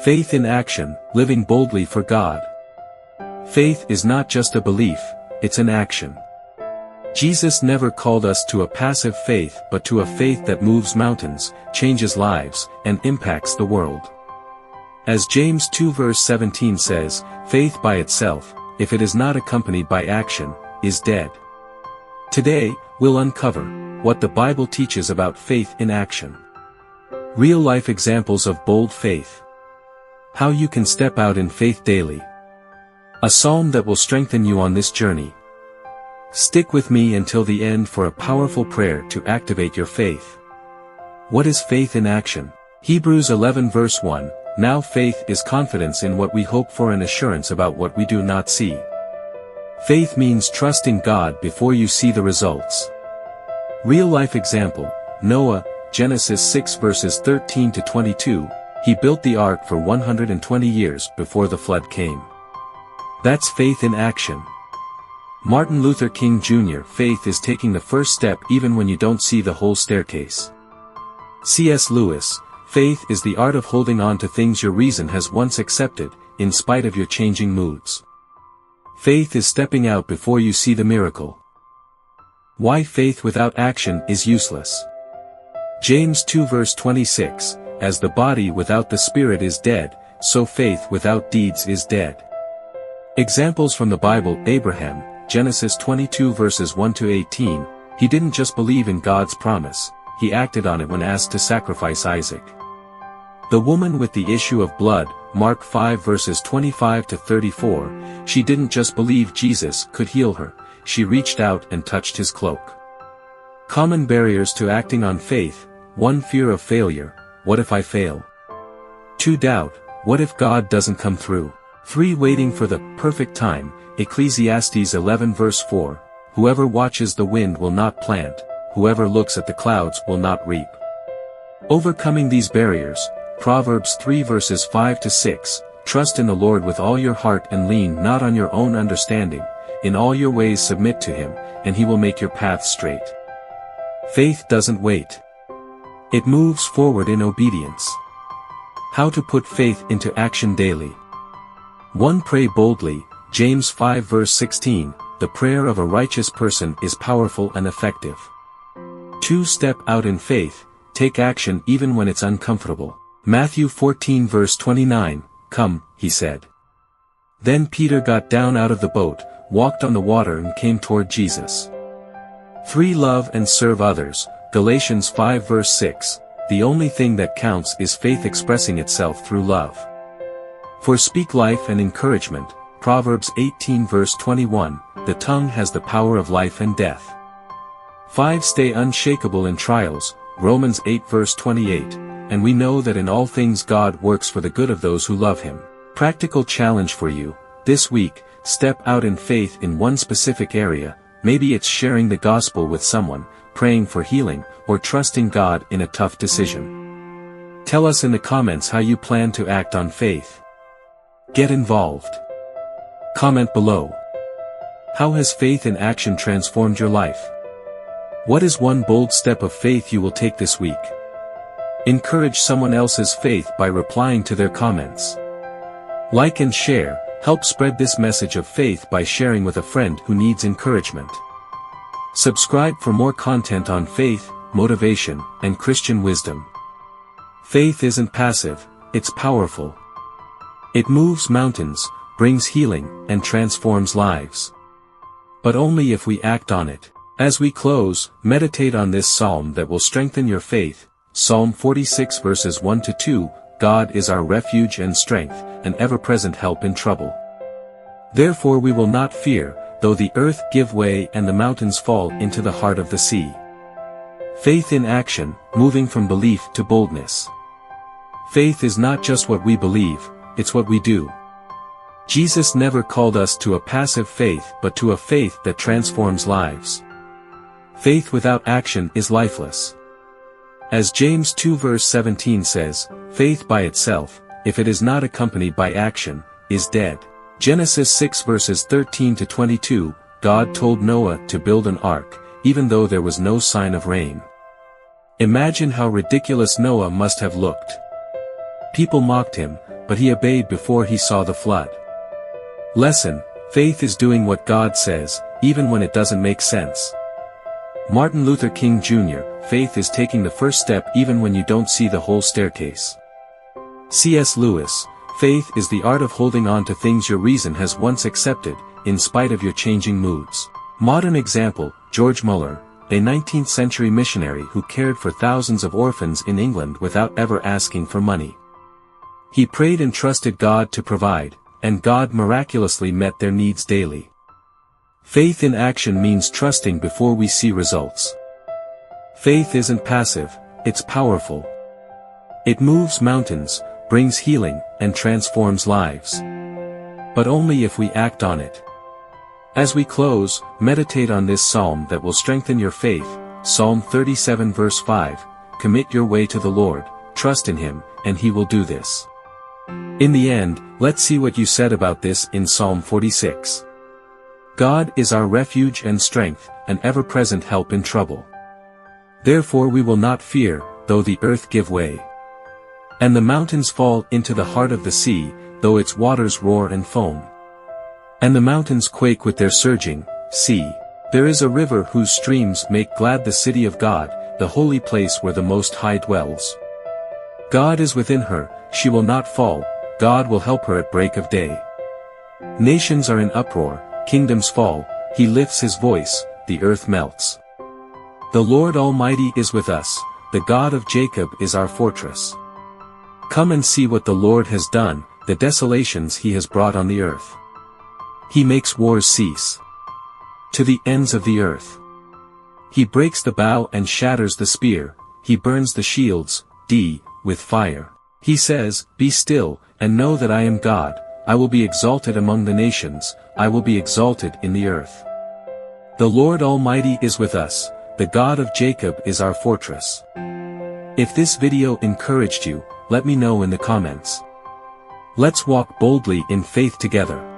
Faith in action, living boldly for God. Faith is not just a belief, it's an action. Jesus never called us to a passive faith but to a faith that moves mountains, changes lives, and impacts the world. As James 2 verse 17 says, faith by itself, if it is not accompanied by action, is dead. Today, we'll uncover what the Bible teaches about faith in action. Real-life examples of bold faith. How you can step out in faith daily. A psalm that will strengthen you on this journey. Stick with me until the end for a powerful prayer to activate your faith. What is faith in action? Hebrews 11 verse 1, now faith is confidence in what we hope for and assurance about what we do not see. Faith means trusting God before you see the results. Real-life example, Noah, Genesis 6 verses 13 to 22, he built the ark for 120 years before the flood came. That's faith in action. Martin Luther King Jr. Faith is taking the first step even when you don't see the whole staircase. C.S. Lewis, faith is the art of holding on to things your reason has once accepted, in spite of your changing moods. Faith is stepping out before you see the miracle. Why faith without action is useless. James 2 verse 26, as the body without the spirit is dead, so faith without deeds is dead. Examples from the Bible. Abraham, Genesis 22 verses 1 to 18, he didn't just believe in God's promise, he acted on it when asked to sacrifice Isaac. The woman with the issue of blood, Mark 5 verses 25 to 34, she didn't just believe Jesus could heal her, she reached out and touched his cloak. Common barriers to acting on faith. 1. Fear of failure, what if I fail? 2. Doubt, what if God doesn't come through? 3. Waiting for the perfect time, Ecclesiastes 11 verse 4, whoever watches the wind will not plant, whoever looks at the clouds will not reap. Overcoming these barriers, Proverbs 3 verses 5 to 6, trust in the Lord with all your heart and lean not on your own understanding, in all your ways submit to him, and he will make your path straight. Faith doesn't wait. It moves forward in obedience. How to put faith into action daily. 1. Pray boldly, James 5 verse 16, the prayer of a righteous person is powerful and effective. 2. Step out in faith, take action even when it's uncomfortable. Matthew 14 verse 29, come, he said. Then Peter got down out of the boat, walked on the water and came toward Jesus. 3. Love and serve others, Galatians 5 verse 6, the only thing that counts is faith expressing itself through love. 4. Speak life and encouragement, Proverbs 18 verse 21, the tongue has the power of life and death. 5. Stay unshakable in trials, Romans 8 verse 28, and we know that in all things God works for the good of those who love him. Practical challenge for you, this week, step out in faith in one specific area, maybe it's sharing the gospel with someone, praying for healing, or trusting God in a tough decision. Tell us in the comments how you plan to act on faith. Get involved. Comment below. How has faith in action transformed your life? What is one bold step of faith you will take this week? Encourage someone else's faith by replying to their comments. Like and share, help spread this message of faith by sharing with a friend who needs encouragement. Subscribe for more content on faith, motivation, and Christian wisdom. Faith isn't passive, it's powerful. It moves mountains, brings healing, and transforms lives. But only if we act on it. As we close, meditate on this psalm that will strengthen your faith. Psalm 46 verses 1 to 2, God is our refuge and strength, an ever-present help in trouble. Therefore we will not fear, though the earth give way and the mountains fall into the heart of the sea. Faith in action, moving from belief to boldness. Faith is not just what we believe, it's what we do. Jesus never called us to a passive faith but to a faith that transforms lives. Faith without action is lifeless. As James 2 verse 17 says, faith by itself, if it is not accompanied by action, is dead. Genesis 6 verses 13 to 22, God told Noah to build an ark, even though there was no sign of rain. Imagine how ridiculous Noah must have looked. People mocked him, but he obeyed before he saw the flood. Lesson: faith is doing what God says, even when it doesn't make sense. Martin Luther King Jr., faith is taking the first step even when you don't see the whole staircase. C.S. Lewis, faith is the art of holding on to things your reason has once accepted, in spite of your changing moods. Modern example, George Müller, a 19th-century missionary who cared for thousands of orphans in England without ever asking for money. He prayed and trusted God to provide, and God miraculously met their needs daily. Faith in action means trusting before we see results. Faith isn't passive, it's powerful. It moves mountains, brings healing, and transforms lives. But only if we act on it. As we close, meditate on this psalm that will strengthen your faith. Psalm 37 verse 5, commit your way to the Lord, trust in Him, and He will do this. In the end, let's see what you said about this in Psalm 46. God is our refuge and strength, an ever-present help in trouble. Therefore we will not fear, though the earth give way, and the mountains fall into the heart of the sea, though its waters roar and foam, and the mountains quake with their surging. See, there is a river whose streams make glad the city of God, the holy place where the Most High dwells. God is within her, she will not fall, God will help her at break of day. Nations are in uproar, kingdoms fall, He lifts His voice, the earth melts. The Lord Almighty is with us, the God of Jacob is our fortress. Come and see what the Lord has done, the desolations He has brought on the earth. He makes wars cease to the ends of the earth. He breaks the bow and shatters the spear, He burns the shields, with fire. He says, be still, and know that I am God, I will be exalted among the nations, I will be exalted in the earth. The Lord Almighty is with us, the God of Jacob is our fortress. If this video encouraged you, let me know in the comments. Let's walk boldly in faith together.